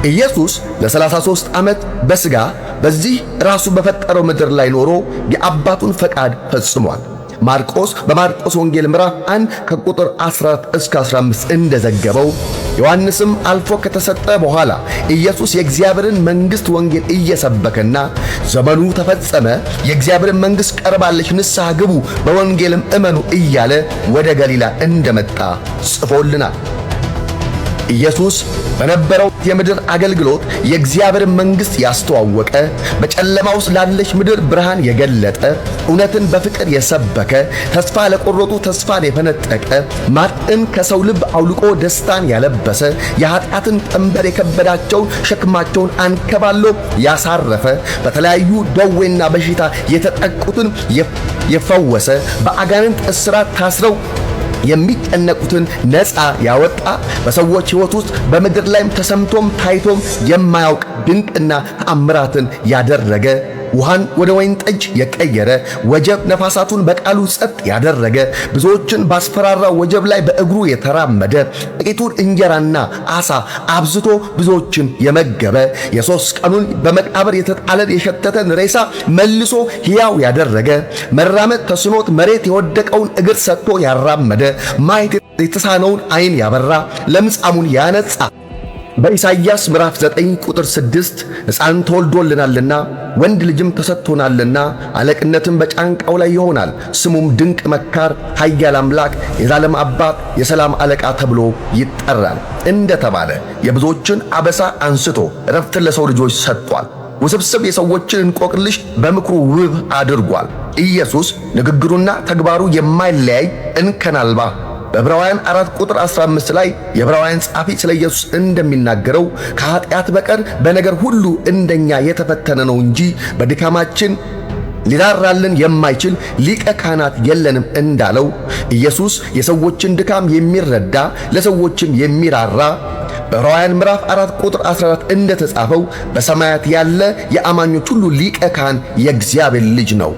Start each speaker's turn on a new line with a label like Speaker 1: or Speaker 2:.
Speaker 1: ኢየሱስ ለ33 ዓመት በሥጋ በዚህ ራሱ በፈጠረው ምድር ላይ ኖሮ የአባቱን ፈቃድ ፈጽሟል። በማርቆስ ወንጌል ምዕራፍ 1 ከቁጥር 14 እስከ 15 እንደዘገበው ዮሐንስም አልፎ ከተሰጠ በኋላ ኢየሱስ የእግዚአብሔርን መንግሥት ወንጌል እየሰበከና ዘመኑ ተፈጸመ፣ የእግዚአብሔርን መንግሥት ቀርባለች፣ ንስሐ ግቡ፣ በወንጌልም እመኑ እያለ ወደ ገሊላ እንደመጣ ጽፎልናል። ኢየሱስ በነበረው የምድር አገልግሎት የእግዚአብሔርን መንግሥት ያስተዋወቀ፣ በጨለማ ውስጥ ላለች ምድር ብርሃን የገለጠ፣ እውነትን በፍቅር የሰበከ፣ ተስፋ ለቆረጡ ተስፋን የፈነጠቀ፣ ማጥን ከሰው ልብ አውልቆ ደስታን ያለበሰ፣ የኃጢአትን ቀንበር የከበዳቸውን ሸክማቸውን አንከባሎ ያሳረፈ፣ በተለያዩ ደዌና በሽታ የተጠቁትን የፈወሰ፣ በአጋንንት እስራት ታስረው የሚጨነቁትን ነፃ ያወጣ፣ በሰዎች ሕይወት ውስጥ በምድር ላይም ተሰምቶም ታይቶም የማያውቅ ድንቅና ተአምራትን ያደረገ፣ ውሃን ወደ ወይን ጠጅ የቀየረ፣ ወጀብ ነፋሳቱን በቃሉ ጸጥ ያደረገ፣ ብዙዎችን ባስፈራራ ወጀብ ላይ በእግሩ የተራመደ፣ ጥቂቱን እንጀራና ዓሣ አብዝቶ ብዙዎችን የመገበ፣ የ3 ቀኑን በመቃብር የተጣለን የሸተተን ሬሳ መልሶ ሕያው ያደረገ፣ መራመድ ተስኖት መሬት የወደቀውን እግር ሰጥቶ ያራመደ፣ ማየት የተሳነውን ዓይን ያበራ፣ ለምጻሙን ያነጻ፣ በኢሳይያስ ምዕራፍ 9 ቁጥር 6 ሕፃን ተወልዶልናልና ወንድ ልጅም ተሰጥቶናልና አለቅነትም በጫንቃው ላይ ይሆናል፣ ስሙም ድንቅ መካር፣ ኃያል አምላክ፣ የዘላለም አባት፣ የሰላም አለቃ ተብሎ ይጠራል እንደተባለ የብዙዎችን አበሳ አንስቶ ዕረፍትን ለሰው ልጆች ሰጥቷል። ውስብስብ የሰዎችን እንቆቅልሽ በምክሩ ውብ አድርጓል። ኢየሱስ ንግግሩና ተግባሩ የማይለያይ እንከን አልባ በዕብራውያን 4 ቁጥር 15 ላይ የዕብራውያን ጻፊ ስለ ኢየሱስ እንደሚናገረው ከኃጢአት በቀር በነገር ሁሉ እንደኛ የተፈተነ ነው እንጂ በድካማችን ሊራራልን የማይችል ሊቀ ካህናት የለንም እንዳለው ኢየሱስ የሰዎችን ድካም የሚረዳ ለሰዎችም የሚራራ በዕብራውያን ምዕራፍ 4 ቁጥር 14 እንደተጻፈው በሰማያት ያለ የአማኞች ሁሉ ሊቀ ካህን የእግዚአብሔር ልጅ ነው።